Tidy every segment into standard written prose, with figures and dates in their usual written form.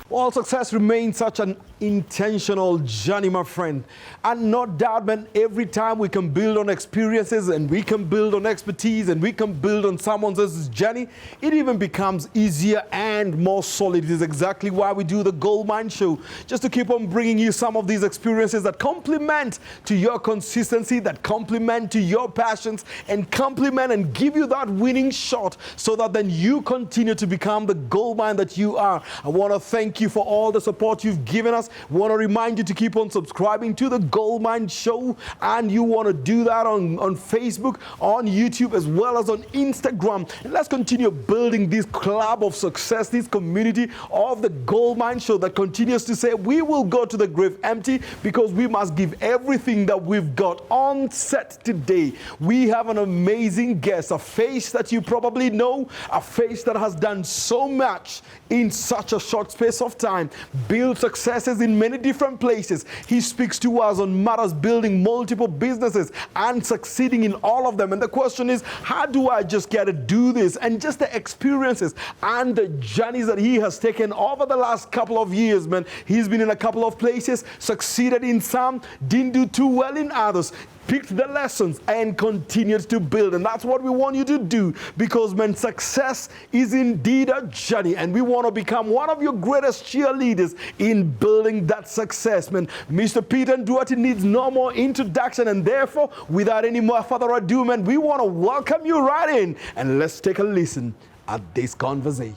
Well, success remains such an intentional journey, my friend. And no doubt, man, every time we can build on experiences and we can build on expertise and we can build on someone else's journey, it even becomes easier and more solid. It is exactly why we do the Gold Mine Show, just to keep on bringing you some of these experiences that complement to your consistency, that complement to your passions, and complement and give you that winning shot so that then you continue to become the gold mine that you are. I want to thank you for all the support you've given us. I want to remind you to keep on subscribing to the Gold Mine Show, and you want to do that on Facebook, on YouTube, as well as on Instagram. And let's continue building this club of success, this community of the Gold Mine Show that continues to say we will go to the grave empty because we must give everything that we've got. On set today, we have an amazing guest, a face that you probably know, a face that has done so much in such a short space of time, build successes in many different places. He speaks to us on matters building multiple businesses and succeeding in all of them. And the question is, how do I just get to do this? And just the experiences and the journeys that he has taken over the last couple of years, man. He's been in a couple of places, succeeded in some, didn't do too well in others, picked the lessons and continued to build. And that's what we want you to do, because, man, success is indeed a journey, and we want to become one of your greatest cheerleaders in building that success, man. Mr. Peter Duarte needs no more introduction, and therefore, without any more further ado, man, we want to welcome you right in, and let's take a listen at this conversation.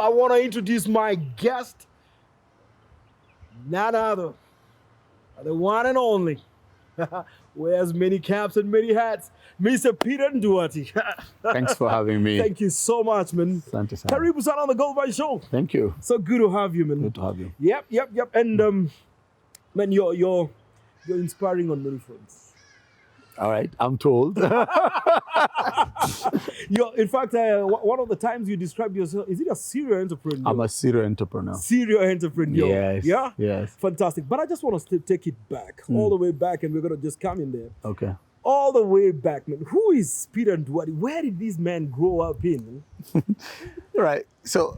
I want to introduce my guest, none other, the one and only, wears many caps and many hats, Mr. Peter Duarte. Thanks for having me. Thank you so much, man. Karibu sana on the Gold Mine Show. Thank you. So good to have you, man. Good to have you. Yep. And man, you're inspiring on many fronts. All right, I'm told. In fact, one of the times you described yourself, is it a serial entrepreneur? I'm a serial entrepreneur. Serial entrepreneur. Yes. Yeah? Yes. Fantastic. But I just want to take it back, all the way back, and we're going to just come in there. Okay. All the way back, man. Who is Peter Duarte? Where did this man grow up in? Right. So,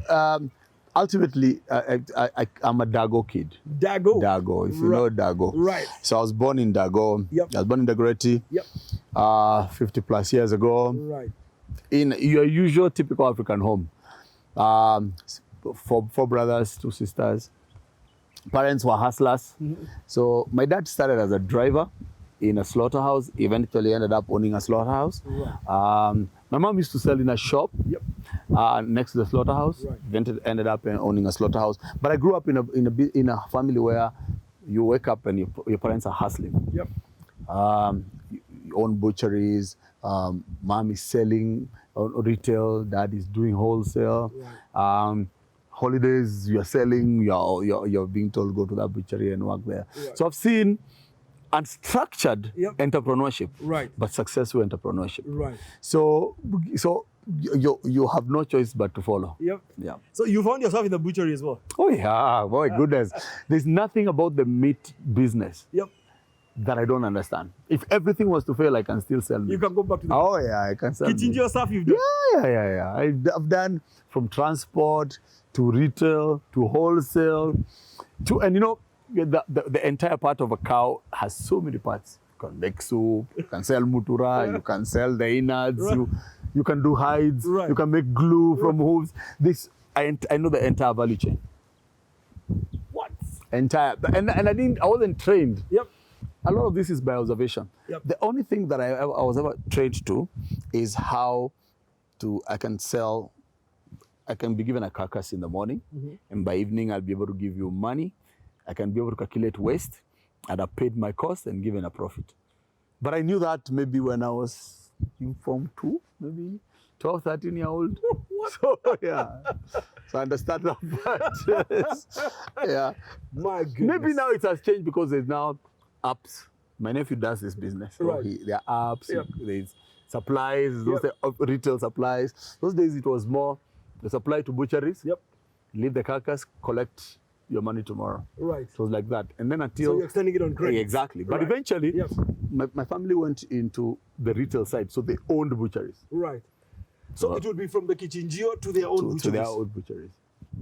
ultimately, I'm a Dago kid. Dago, if you know Dago. Right. So I was born in Dago. Yep. I was born in Dagoretti. Yep. 50 plus years ago. Right. In your usual typical African home. Four brothers, 2 sisters. Parents were hustlers. Mm-hmm. So my dad started as a driver in a slaughterhouse, eventually ended up owning a slaughterhouse. Right. My mom used to sell in a shop. Yep. Next to the slaughterhouse. Right. Eventually ended up owning a slaughterhouse. But I grew up in a family where you wake up and your parents are hustling. Yep. You own butcheries. Mom is selling retail. Dad is doing wholesale. Right. Holidays, you're selling. You're being told go to that butchery and work there. Right. So I've seen unstructured entrepreneurship, right, but successful entrepreneurship. Right. So you have no choice but to follow. Yep. Yeah. So you found yourself in the butchery as well? Oh yeah, boy, goodness. There's nothing about the meat business. Yep. That I don't understand. If everything was to fail, I can still sell meat. You can go back to the... Oh yeah, I can sell meat. Kitchen stuff you've done? Yeah. I've done from transport to retail to wholesale to, and you know, the entire part of a cow has so many parts. You can make soup, you can sell mutura, you can sell the innards, right, you can do hides, right, you can make glue from hooves. I know the entire value chain. What? Entire, and I wasn't trained. Yep. A lot of this is by observation. Yep. The only thing that I was ever trained to is how I can be given a carcass in the morning, and by evening I'll be able to give you money. I can be able to calculate waste, and I paid my cost and given a profit. But I knew that maybe when I was in Form 2, maybe 12, 13-year-old. So, yeah. So I understand that part. Yeah. My goodness. Maybe now it has changed because there's now apps. My nephew does this business. So Right. there are apps, Yep. there's supplies, those Yep. retail supplies. Those days it was more the supply to butcheries. Yep. Leave the carcass, collect your money tomorrow. Right. It was like that. And then until... So you're extending it on credit. Exactly. But Right. eventually, Yep. my family went into the retail side. So they owned butcheries. Right. So it would be from the kichinjio to their own To their butcheries. own butcheries.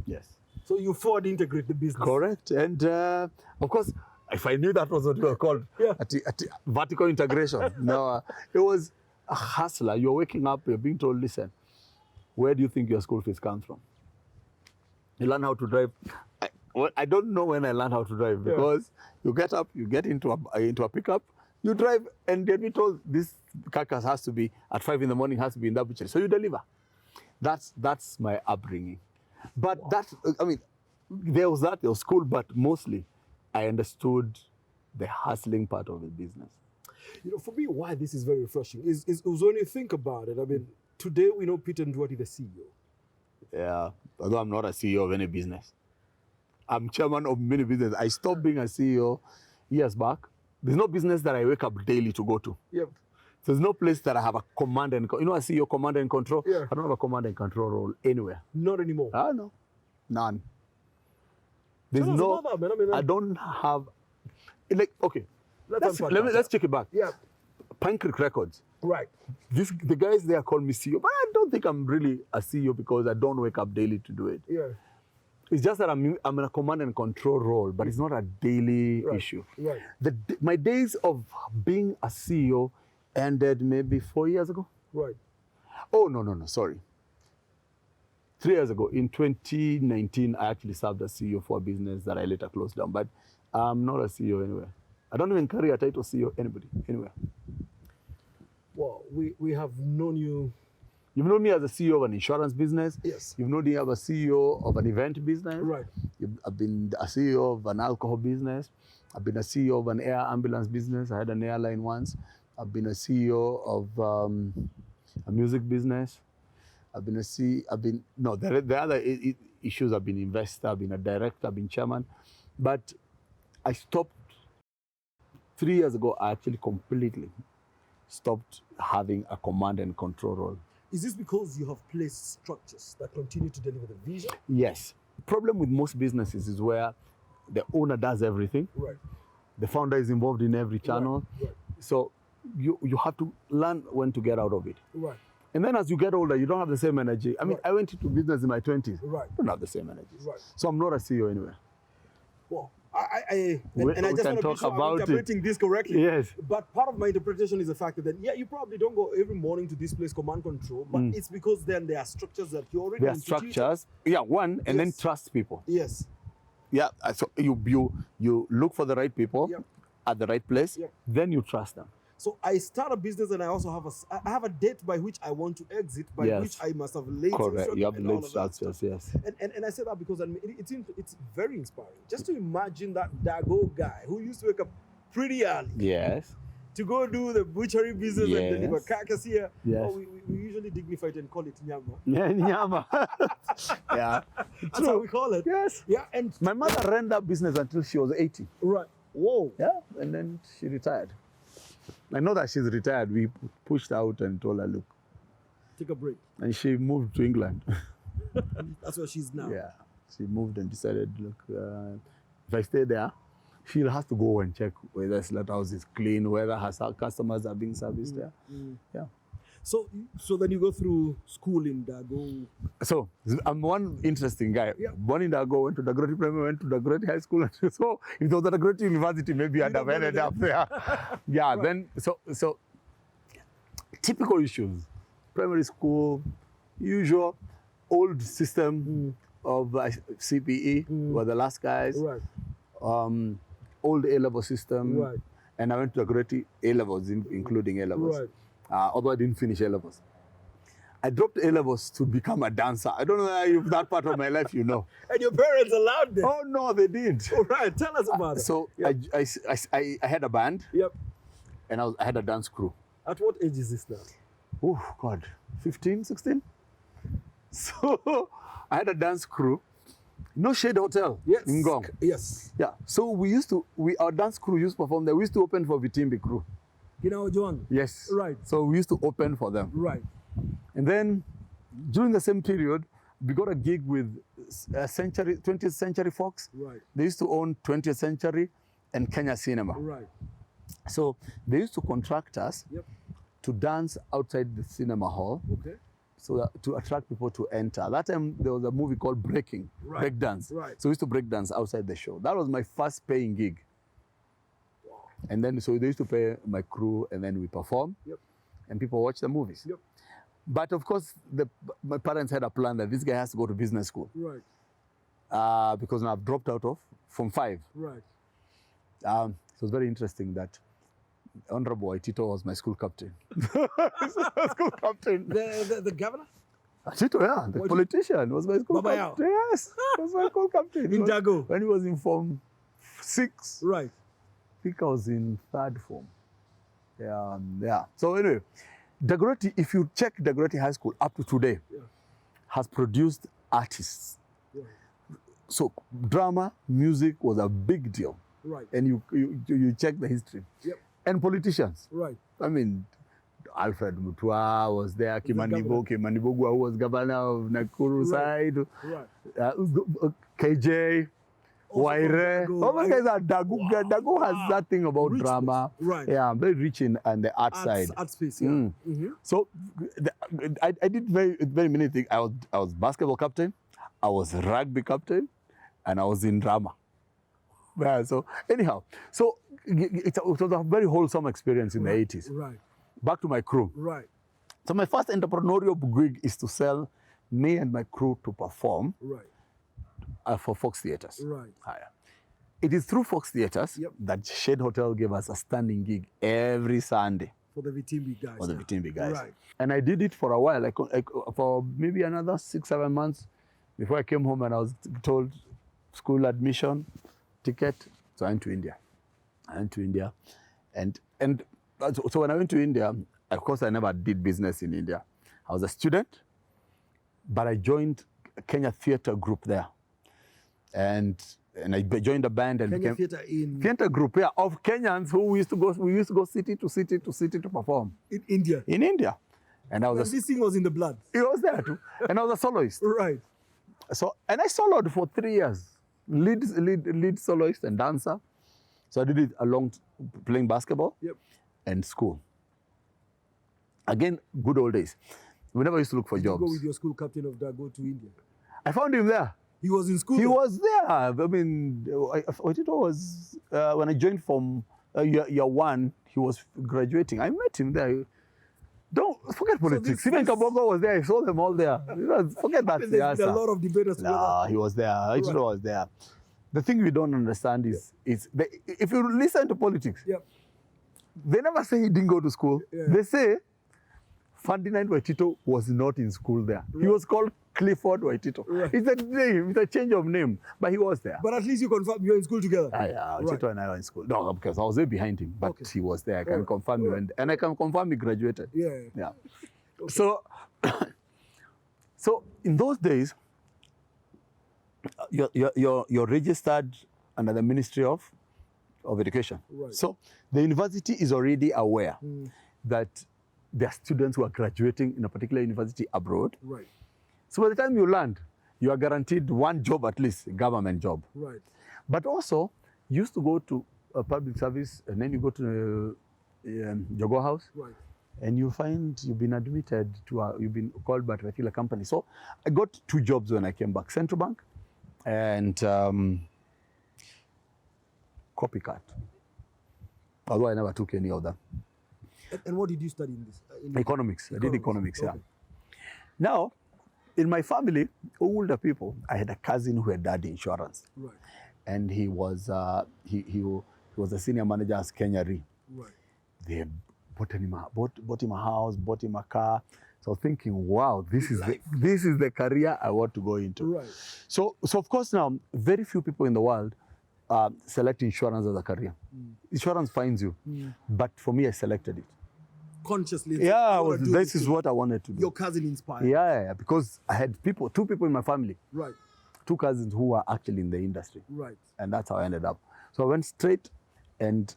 Yes. So you forward integrate the business. Correct. And of course, if I knew that was what you were called, Yeah. vertical integration. No, it was a hustler. You're waking up, you're being told, listen, where do you think your school fees come from? You learn how to drive. I don't know when I learned how to drive, because you get up, you get into a pickup, you drive, and you'll be told this carcass has to be at 5 in the morning, has to be in that butchery. So you deliver. That's my upbringing. But there was school, but mostly I understood the hustling part of the business. You know, for me, why this is very refreshing is when you think about it. I mean, today we know Peter Ndwati, the CEO. Yeah, although I'm not a CEO of any business. I'm chairman of many businesses. I stopped being a CEO years back. There's no business that I wake up daily to go to. Yep. There's no place that I have a command and a CEO command and control. Yeah. I don't have a command and control role anywhere. Not anymore. No, none. There's Tell us no. about that, man. I mean, I don't have. Okay. Let's Let's check it back. Yeah. Pine Creek Records. Right. The guys there call me CEO, but I don't think I'm really a CEO because I don't wake up daily to do it. Yeah. It's just that I'm in a command and control role, but it's not a daily issue. Right. My days of being a CEO ended maybe 4 years ago. Right. Oh, no, sorry. 3 years ago, in 2019, I actually served as CEO for a business that I later closed down, but I'm not a CEO anywhere. I don't even carry a title CEO anywhere. Well, we have known you. You've known me as a CEO of an insurance business. Yes. You've known me as a CEO of an event business. Right. I've been a CEO of an alcohol business. I've been a CEO of an air ambulance business. I had an airline once. I've been a CEO of a music business. The other issues, I've been investor, I've been a director, I've been chairman. But I stopped 3 years ago. I actually completely stopped having a command and control role. Is this because you have placed structures that continue to deliver the vision? Yes. The problem with most businesses is where the owner does everything. Right. The founder is involved in every channel. Right. So you have to learn when to get out of it. Right. And then as you get older, you don't have the same energy. I mean, Right. I went into business in my 20s. Right. I don't have the same energy. Right. So I'm not a CEO anywhere. Well, We I just can want to be talk sure I'm about it. interpreting this correctly. Yes. But part of my interpretation is the fact that, you probably don't go every morning to this place, command control, but it's because then there are structures that you already There are instituted. structures. Yeah, one, and then Yes. trust people. Yes. Yeah, so you look for the right people Yep. at the right place, Yep. then you trust them. So I start a business and I also have a date by which I want to exit, by Yes. which I must have laid Correct. You have and all laid of that structures, stuff. yes. And I say that because it's very inspiring. Just to imagine that Dago guy who used to wake up pretty early Yes. to go do the butchery business and Yes. deliver carcass here. Yes. Oh, we usually dignify it and call it nyama. Nyama. Yeah. That's how we call it. Yes. Yeah, and My mother ran that business until she was 80. right. Whoa. Yeah, and then she retired. I know that she's retired. We pushed out and told her, look. Take a break. And she moved to England. That's where she's now. Yeah, she moved and decided, look, if I stay there, she'll have to go and check whether slaughterhouse is clean, whether her customers are being serviced there. Yeah. So then you go through school in Dago. So I'm one interesting guy. Yeah. Born in Dago, went to Dagroti Primary, went to Dagroti High School. So if there was a Dagroti University, maybe I'd have ended up there. Yeah. Right. Then so typical issues. Primary school, usual old system of CPE were the last guys. Right. Old A-level system. Right. And I went to Dagroti A-levels, including A-levels. Right. Although I didn't finish A-levels. I dropped A-levels to become a dancer. I don't know if that part of my life you know. And your parents allowed this? Oh, no, they did. All right, tell us about it. So Yep. I had a band Yep. and I had a dance crew. At what age is this now? Oh, God, 15, 16? So I had a dance crew. No Shade Hotel in Ngong. Yes. Yeah. So our dance crew used to perform there. We used to open for Vitimbi crew. You know, Joan? Yes. Right. So we used to open for them. Right. And then during the same period, we got a gig with 20th Century Fox. Right. They used to own 20th Century and Kenya Cinema. Right. So they used to contract us Yep. to dance outside the cinema hall. Okay. So that, to attract people to enter. That time there was a movie called Breakdance. Right. So we used to break dance outside the show. That was my first paying gig. Wow. And then so they used to pay my crew, and then we perform. Yep. And people watch the movies. Yep. But of course, my parents had a plan that this guy has to go to business school. Right. Because now I've dropped out of from 5. Right. So it was very interesting that Honorable Tito was my school captain. School captain. The governor? Tito, yeah, the politician was my school Baba captain. Yes, was my school captain. In Dago? When he was in Form 6. Right. I think I was in 3rd form. Yeah. So anyway, Dagoretti, if you check Dagoretti High School up to today, has produced artists. Right. So drama, music was a big deal. Right. And you check the history. Yep. And politicians. Right. I mean, Alfred Mutua was there, Kimanibogu, who was governor of Nakuru side, Right. KJ, Waire. All those guys are Dago. Dago has that thing about Richness. drama. Right. Yeah, very rich in and the art side. Art space, yeah. So I did very many things. I was basketball captain, I was rugby captain, and I was in drama. Yeah, so anyhow, so it was a very wholesome experience in the 80s. Right. Back to my crew. Right. So my first entrepreneurial gig is to sell me and my crew to perform Right. For Fox Theatres. Right. It is through Fox Theatres Yep. that Shade Hotel gave us a standing gig every Sunday. For the Vitimbi guys. For the Vitimbi guys. Right. And I did it for a while, for maybe another 6-7 months before I came home and I was told school admission, ticket. So I went to India. And so when I went to India, of course I never did business in India. I was a student, but I joined a Kenya theatre group there. And I joined a band and Kenya became theatre group, of Kenyans who we used to go city to city to perform. In India. In India. And I was this thing was in the blood. It was there too. And I was a soloist. Right. So and I soloed for 3 years. Lead soloist and dancer. So I did it along playing basketball and school. Again, good old days. We never used to look for jobs. You go with your school captain of Dago to India. I found him there. He was in school? He was there. I mean, it was when I joined from year 1, he was graduating. I met him there. Don't forget politics. Even Kabogo was there. I saw them all there. Forget that. There's been a lot of debaters together. He was there. Ichiro was there. The thing we don't understand is if you listen to politics, they never say he didn't go to school. They say Ferdinand Waitito was not in school there. He was called Clifford Waitito. It's a name, it's a change of name, but he was there. But at least you confirm you were in school together. Waitito and I were in school. No, because I was way behind him, but he was there. I can confirm you, and I can confirm he graduated. Yeah. So, so in those days, you're registered under the Ministry of Education. So the university is already aware that there are students who are graduating in a particular university abroad. So by the time you land, you are guaranteed one job at least, a government job. But also, you used to go to a public service, and then you go to Jogo House, and you find you've been admitted to you've been called by a particular company. So I got 2 jobs when I came back: Central Bank and Copycat. Although I never took any of them. And what did you study in this? Economics. I did economics, Now, in my family, older people, I had a cousin who had done insurance. And he was he was a senior manager at Kenya Re. They bought him a house, bought him a car. So thinking, wow, this is the career I want to go into. So of course now, very few people in the world select insurance as a career. Insurance finds you. But for me, I selected it. Consciously? This is what I wanted to do. Your cousin inspired? Yeah, because I had 2 people in my family. two cousins who were actually in the industry. Right. And that's how I ended up. So I went straight, and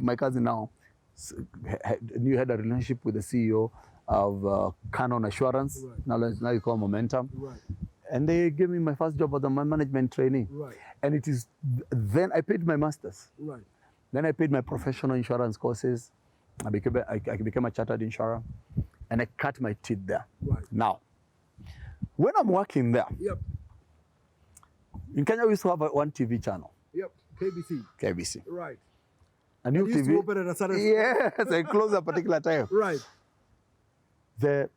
my cousin now had a relationship with the CEO of Canon Assurance. Right. Now you call Momentum. Right. And they gave me my first job as a management trainee. Right. And it is then I paid my masters. Right. Then I paid my professional insurance courses. I became a chartered insurer, and I cut my teeth there. Right. Now, when I'm working there, Yep. in Kenya we used to have one TV channel. Yep. KBC. KBC. Right. A new Used to TV. open at a certain Yes, I close a particular time. Right. Then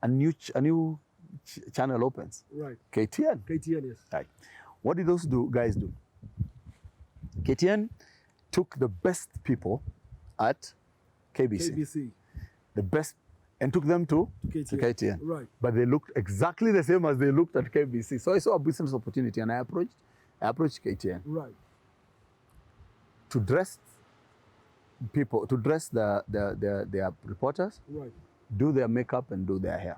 a new channel opens. Right. KTN. KTN, yes. Right. What did those guys do? KTN took the best people at KBC. KBC. The best, and took them to KTN. Right. But they looked exactly the same as they looked at KBC. So I saw a business opportunity, and I approached KTN. Right. To dress people, to dress their reporters, Right. do their makeup and do their hair.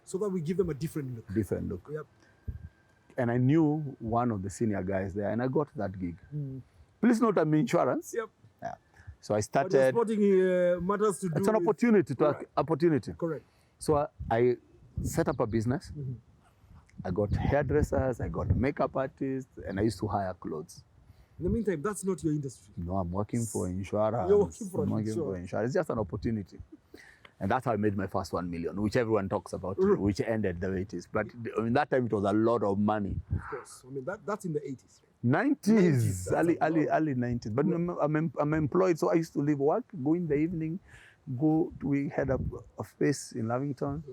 So that we give them a different look. Different look. Yep. And I knew one of the senior guys there, and I got that gig. Please note I'm in insurance. Yep. Yeah. So I But started. sporting matters to do. It's an with- opportunity Right. opportunity. Correct. So I set up a business. I got hairdressers, I got makeup artists, and I used to hire clothes. In the meantime, that's not your industry. No, I'm working for insurance. You're working for I'm working for insurance. insurance. It's just an opportunity. And that's how I made my first 1 million, which everyone talks about, which ended the way it is. But in that time, it was a lot of money. Of course. I mean, that's in the 80s. 90s, that's early 90s. But I'm employed, so I used to leave work, go in the evening, we had a space in Lavington,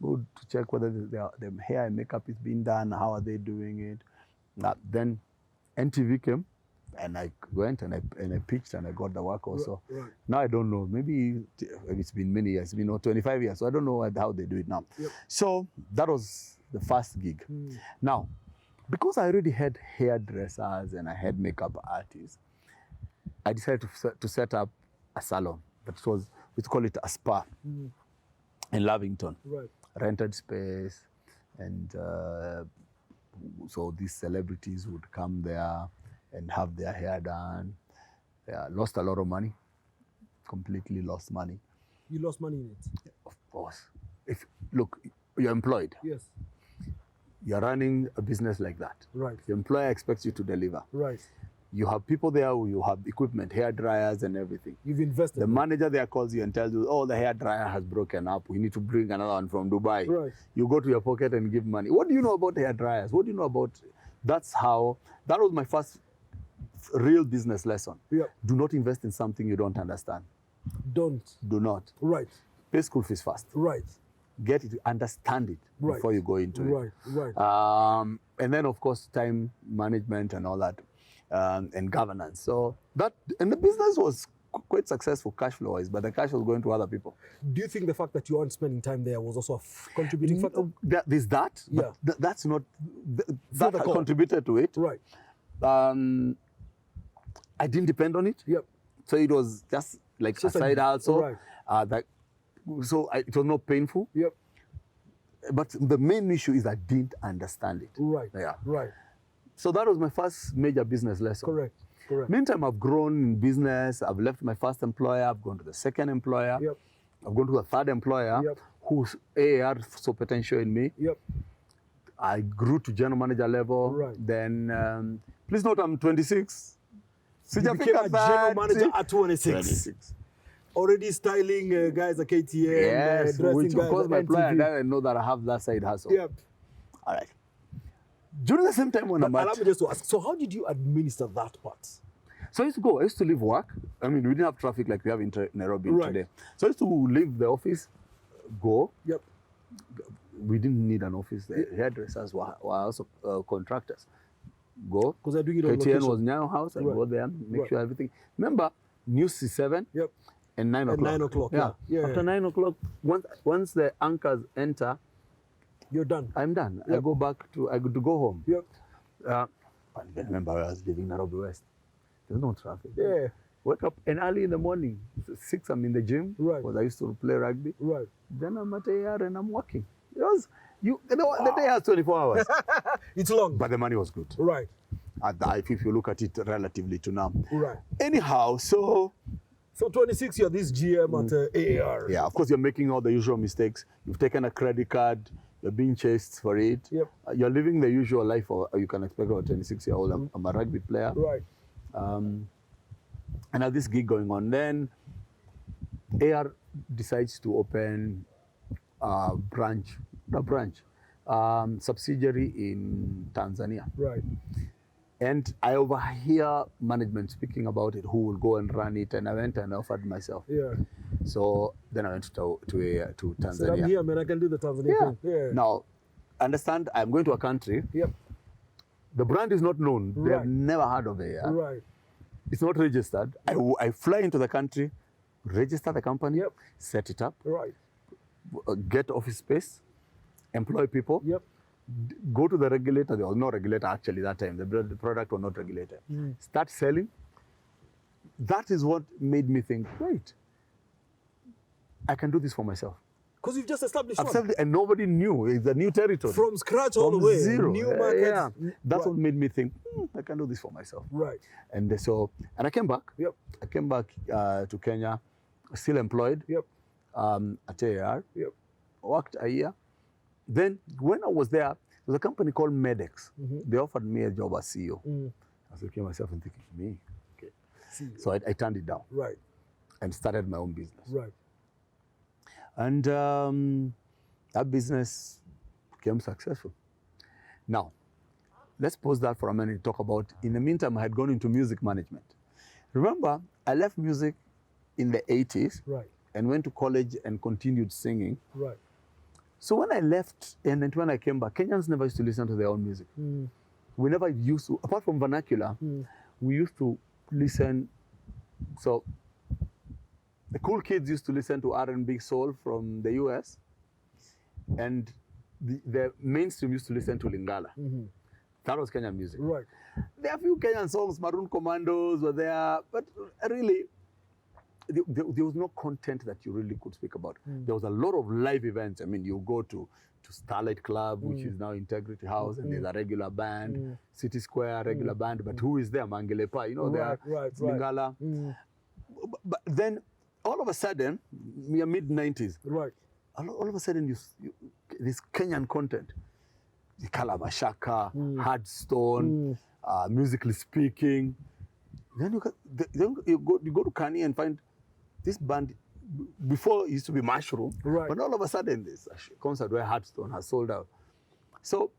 go to check whether the hair and makeup is being done, how are they doing it. Then NTV came, and I went and I pitched and I got the work also. Right. Now I don't know, maybe it's been many years, 25 years, so I don't know how they do it now. Yep. So that was the first gig. Now, because I already had hairdressers and I had makeup artists, I decided to set up a salon. We call it a spa in Lavington. Right. Rented space, and so these celebrities would come there and have their hair done. Lost a lot of money, completely lost money. You lost money in it. Of course. Look, you're employed. Yes. You're running a business like that. Right. The employer expects you to deliver. Right. You have people there who you have equipment, hair dryers and everything. You've invested. The manager there calls you and tells you, oh, the hair dryer has broken up. We need to bring another one from Dubai. Right. You go to your pocket and give money. What do you know about hair dryers? What do you know about... That was my first real business lesson. Yep. Do not invest in something you don't understand. Don't. Do not. Right. Pay school fees first. Right. Get it, understand it before you go into it. Right. And then, of course, time management and all that, and governance. So and the business was quite successful cash flow wise, but the cash was going to other people. Do you think the fact that you aren't spending time there was also a contributing factor? There's that. Yeah. But that's not that contributed to it. Right. I didn't depend on it. Yep. So it was just like a side also. Right. It was not painful. Yep. But the main issue is I didn't understand it. Right. Yeah. Right. So that was my first major business lesson. Correct. Meantime, I've grown in business. I've left my first employer. I've gone to the second employer. Yep. I've gone to a third employer. Yep. Whose AAR saw potential in me. Yep. I grew to general manager level. Right. Then, please note I'm 26. You became a general manager at 26. Already styling guys at KTN. Yes, dressing which of guys course at my employer NTV. doesn't know that I have that side hustle. Yep. All right. During the same time when I'm Allow me just to ask, so how did you administer that part? So I used to leave work. I mean, we didn't have traffic like we have in Nairobi today. So I used to leave the office, go. Yep. We didn't need an office. The hairdressers were also contractors. Go. Because they're doing it on KTN location. was near our house. I go there, make sure everything. Remember, News is 7. Yep. And 9 o'clock. 9 o'clock. Yeah. After 9 o'clock, once the anchors enter, you're done. I'm done. Yep. I go go home. Yep. I remember I was living in Nairobi West. There's no traffic. Yeah. Wake up and early in the morning, 6 I'm in the gym. Right. Because I used to play rugby. Right. Then I'm at AR and I'm working. The day has 24 hours. It's long. But the money was good. Right. If you look at it relatively to now. Right. Anyhow, so 26, you're this GM at AAR. yeah, of course, you're making all the usual mistakes. You've taken a credit card. You're being chased for it. Yep. You're living the usual life you can expect of a 26-year-old. I'm a rugby player. Right. And I have this gig going on. Then AR decides to open a subsidiary in Tanzania. Right. And I overhear management speaking about it, who will go and run it, and I went and offered myself. Yeah. So then I went to Tanzania. So I'm here, man. I can do the Tanzania thing. Yeah. Now, understand, I'm going to a country. Yep. The brand is not known. They have Right. never heard of it. Yeah? Right. It's not registered. I fly into the country, register the company, Yep. set it up, Right. get office space, employ people. Yep. Go to the regulator. There was no regulator actually that time. The product was not regulated. Start selling. That is what made me think, wait, I can do this for myself. Because you've just established one. Absolutely, and nobody knew. It's a new territory. From scratch all From the way. zero. New markets. Yeah. That's Right. what made me think, I can do this for myself. Right. And and I came back. Yep. I came back to Kenya, still employed Yep. at AAR. Yep. Worked a year. Then when I was there, there was a company called Medex. They offered me a job as CEO. I was looking at myself and thinking, me? Okay. So I turned it down. Right. And started my own business. Right. And that business became successful. Now, let's pause that for a minute and talk about, in the meantime, I had gone into music management. Remember, I left music in the 80s. Right. And went to college and continued singing. Right. So when I left and then when I came back, Kenyans never used to listen to their own music. We never used to, apart from vernacular, we used to listen. So the cool kids used to listen to R&B soul from the US, and the mainstream used to listen to Lingala. That was Kenyan music. Right. There are a few Kenyan songs, Maroon Commandos were there, but really, there was no content that you really could speak about. There was a lot of live events. I mean, you go to Starlight Club, which is now Integrity House, and there's a regular band, City Square, regular band, but who is there? Mangelepa, you know, Lingala. But then, all of a sudden, mid-90s, Right. all of a sudden, this Kenyan content, the Kalamashaka, Hardstone, musically speaking. Then you go to Kanye and find this band. Before it used to be Mushroom, Right. but all of a sudden this concert where Hardstone has sold out. So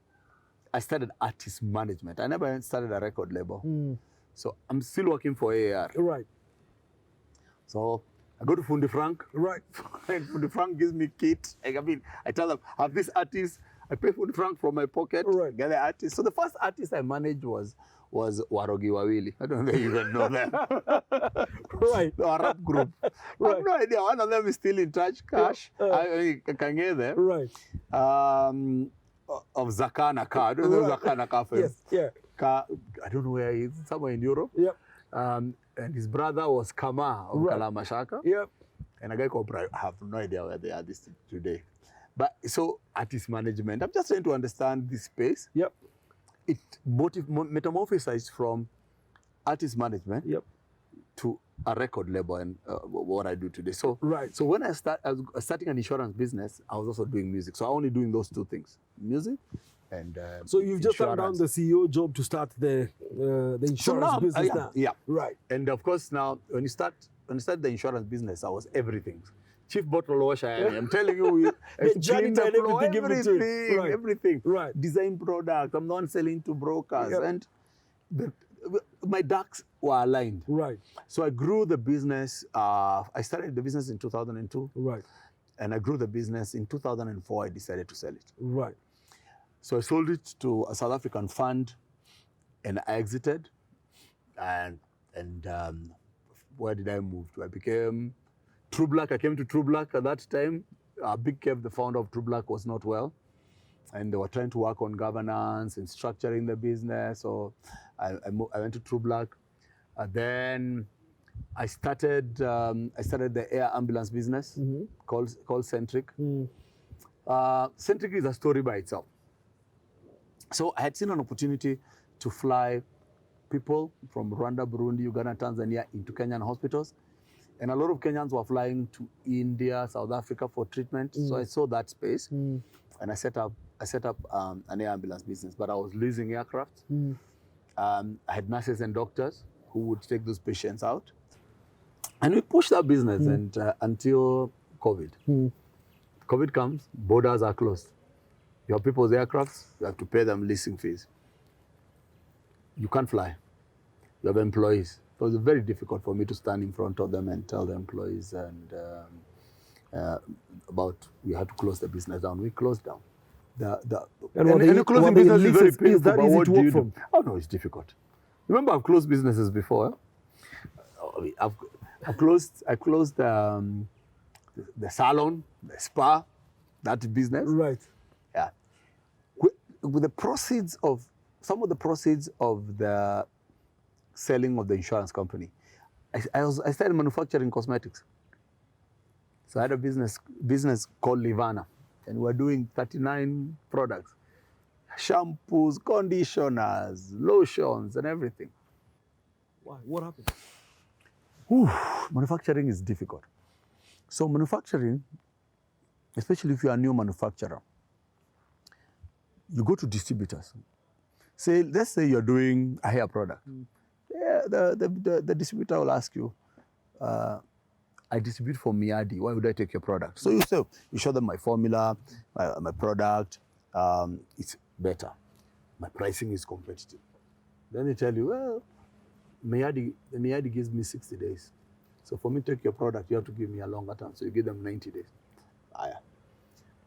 I started artist management. I never started a record label. So I'm still working for AAR. Right. So I go to Fundi Frank. Right. And Fundi Frank gives me kit. I mean, I tell them, I have this artist. I pay Fundi Frank from my pocket. Right. Get the artist. So the first artist I managed was Warogi Wawili. I don't know if you even know them. Right. A rap group. I have no idea. One of them is still in touch. Cash. I can get them. Right. Of Zakana Car. I don't know Zakana Car. Yes. Yeah. I don't know where he is. Somewhere in Europe. Yep. And his brother was Kama of Kalamashaka. Yep. And a guy called Brian. I have no idea where they are today. But so artist management. I'm just trying to understand this space. Yep. It metamorphosized from artist management to a record label and what I do today. So, so when I was starting an insurance business, I was also doing music. So I only doing those two things, music and so you've just turned down the CEO job to start the insurance business now. Yeah. Right. And of course now when you start the insurance business, I was everything. Chief bottle washer, I'm telling you, janitor and everything. Everything. Right. Design product. I'm not selling to brokers, and my ducks were aligned. Right. So I grew the business. I started the business in 2002. Right. And I grew the business in 2004. I decided to sell it. Right. So I sold it to a South African fund, and I exited. And where did I move to? I became True Black. I came to True Black at that time. Big Kev, the founder of True Black, was not well. And they were trying to work on governance and structuring the business. So I went to True Black. Then I started the air ambulance business called Centric. Centric is a story by itself. So I had seen an opportunity to fly people from Rwanda, Burundi, Uganda, Tanzania into Kenyan hospitals. And a lot of Kenyans were flying to India, South Africa for treatment. So I saw that space and I set up an air ambulance business, but I was leasing aircraft. I had nurses and doctors who would take those patients out. And we pushed that business and until COVID. COVID comes, borders are closed. You have people's aircrafts, you have to pay them leasing fees. You can't fly. You have employees. It was very difficult for me to stand in front of them and tell the employees about we had to close the business down. We closed down. And closing business is very painful. That easy to work from? Oh no, it's difficult. Remember, I've closed businesses before. I closed the salon, the spa, that business. Right. Yeah. With the proceeds of some of the proceeds of the selling of the insurance company, I started manufacturing cosmetics. So I had a business called Livana, and we're doing 39 products, shampoos, conditioners, lotions, and everything. Why? What happened? Manufacturing is difficult. So manufacturing, especially if you're a new manufacturer, you go to distributors. Let's say you're doing a hair product. Yeah, the distributor will ask you, I distribute for Miadi, why would I take your product? So you show them my formula, my product, it's better. My pricing is competitive. Then they tell you, well, Miadi gives me 60 days. So for me to take your product, you have to give me a longer term. So you give them 90 days.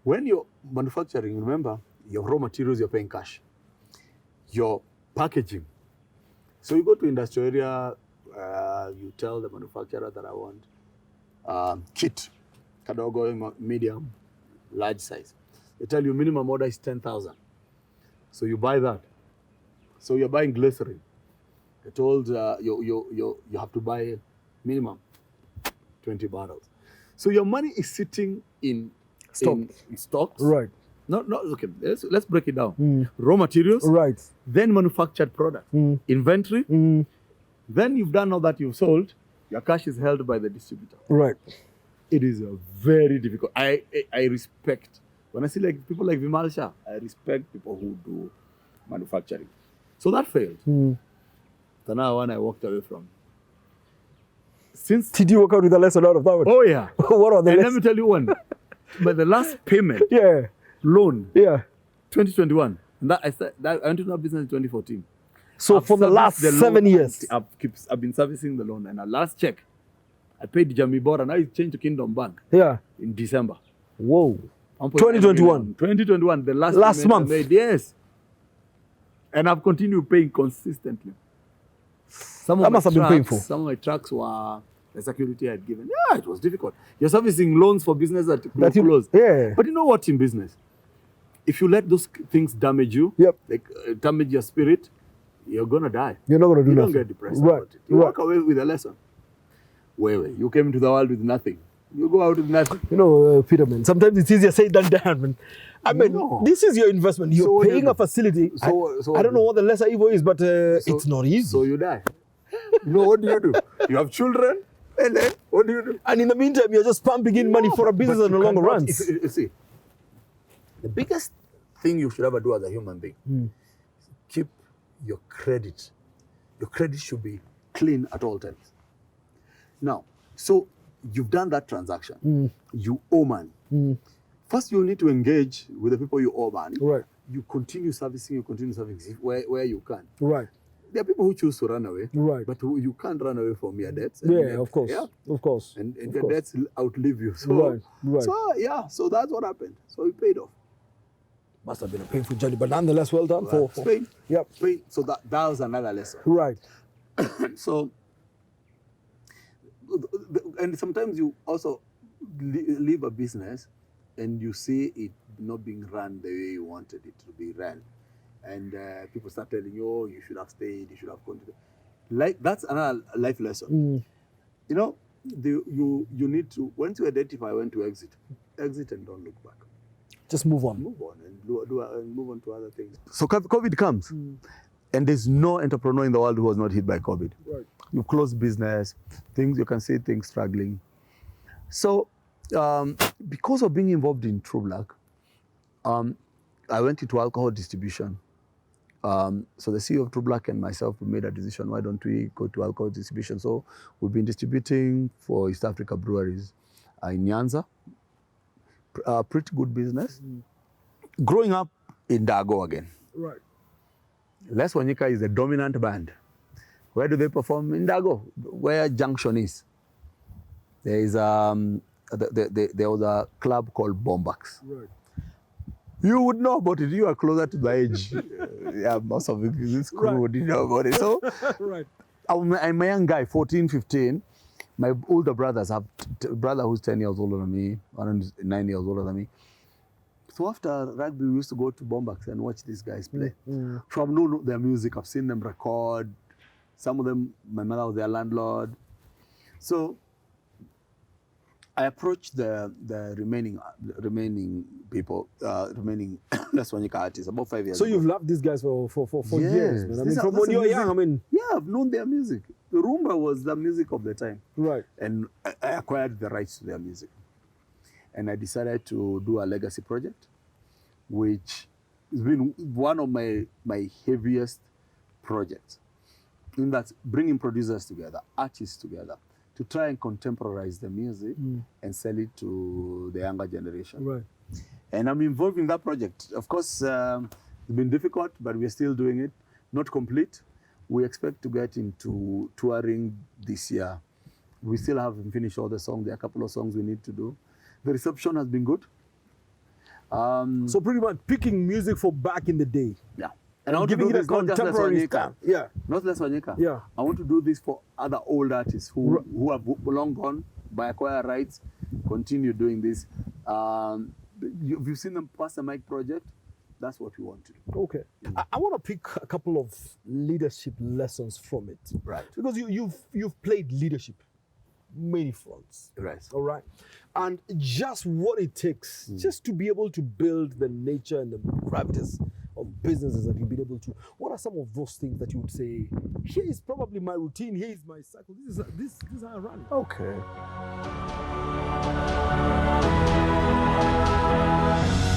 When you're manufacturing, remember, your raw materials, you're paying cash. Your packaging. So you go to industrial area, you tell the manufacturer that I want kit, kadogo, medium, large size. They tell you minimum order is 10,000. So you buy that. So you're buying glycerin. They told you have to buy minimum 20 bottles. So your money is sitting in stocks. Right. Okay, let's break it down. Raw materials. Right. Then manufactured product. Inventory. Then you've done all that, you've sold. Your cash is held by the distributor. Right. It is a very difficult. I respect, when I see like people like Vimal Shah, I respect people who do manufacturing. So that failed. So now one I walked away from. Did you work out with a lesson out of that one? Oh yeah. What are the lessons? Let me tell you one. But the last payment, loan, 2021. And I went into that business in 2014. So for the last 7 years, I've been servicing the loan. And our last check, I paid Jamie Bora. Now it's changed to Kingdom Bank. In December. Whoa. 2021. 2021. The last month. I made, yes. And I've continued paying consistently. That must have been painful. Some of my trucks were the security I had given. Yeah, it was difficult. You're servicing loans for business that close. Yeah. But you know what, in business, if you let those things damage you, like damage your spirit, you're gonna die. You're not gonna do nothing. nothing. You don't get depressed about it. You walk away with a lesson. Wait. You came into the world with nothing. You go out with nothing. You know, Peterman, sometimes it's easier said than done, man. I mean, this is your investment. You're paying a facility. I don't know what the lesser evil is, but it's not easy. So you die. What do you do? You have children, and then what do you do? And in the meantime, you're just pumping in money for a business in the long run. You see, the biggest thing you should ever do as a human being, keep your credit. Your credit should be clean at all times. Now, so you've done that transaction. You owe money. First, you need to engage with the people you owe money. Right. You continue servicing where you can. Right. There are people who choose to run away. Right. But you can't run away from your debts. Of course. Yeah. Of course. And your debts outlive you. So, so that's what happened. So it paid off. Must have been a painful journey, but nonetheless, well done. For Spain. Yep. Spain. So that was another lesson. Right. So, and sometimes you also leave a business and you see it not being run the way you wanted it to be run. And people start telling you, oh, you should have stayed, you should have continued. Like, that's another life lesson. You know, you need to, once you identify when to exit and don't look back. Just move on. Move on and move on to other things. So COVID comes, and there's no entrepreneur in the world who was not hit by COVID. Right. You close business, things you can see things struggling. So because of being involved in True Black, I went into alcohol distribution. So the CEO of True Black and myself, we made a decision, why don't we go to alcohol distribution? So we've been distributing for East Africa breweries in Nyanza. Pretty good business. Growing up in Dago again. Right. Les Wanyika is the dominant band. Where do they perform? In Dago, where Junction is. There is there was a club called Bombax. Right. You would know about it. You are closer to the age. Yeah, most of this crew would know about it. So, Right. I'm a young guy, 14, 15. My older brothers have a brother who's 10 years older than me, around 9 years older than me. So after rugby, we used to go to Bombax and watch these guys play. So I've known their music. I've seen them record. Some of them, my mother was their landlord. So I approached the remaining people, remaining Les Wanyika artists about 5 years So ago. you've loved these guys for years, man. I mean, from That's when you were music. young, I mean. Yeah, I've known their music. The Rumba was the music of the time. Right. And I acquired the rights to their music. And I decided to do a legacy project, which has been one of my heaviest projects. In that, bringing producers together, artists together, to try and contemporize the music and sell it to the younger generation. Right. And I'm involved in that project. Of course, it's been difficult, but we're still doing it. Not complete. We expect to get into touring this year. We still haven't finished all the songs. There are a couple of songs we need to do. The reception has been good. So pretty much picking music for back in the day. Yeah. And I want giving to do it a this not just Les contemporary Wanyika. style. Yeah. Not Les Wanyika. Yeah. I want to do this for other old artists who have long gone by acquire rights, continue doing this. You've seen them pass the mic project. That's what we want to do. Okay. I want to pick a couple of leadership lessons from it. Right. Because you've played leadership, many fronts. Right. All right. And just what it takes just to be able to build the nature and the gravitas of businesses that you've been able to. What are some of those things that you would say, here is probably my routine, here is my cycle, this is how I run it. Okay.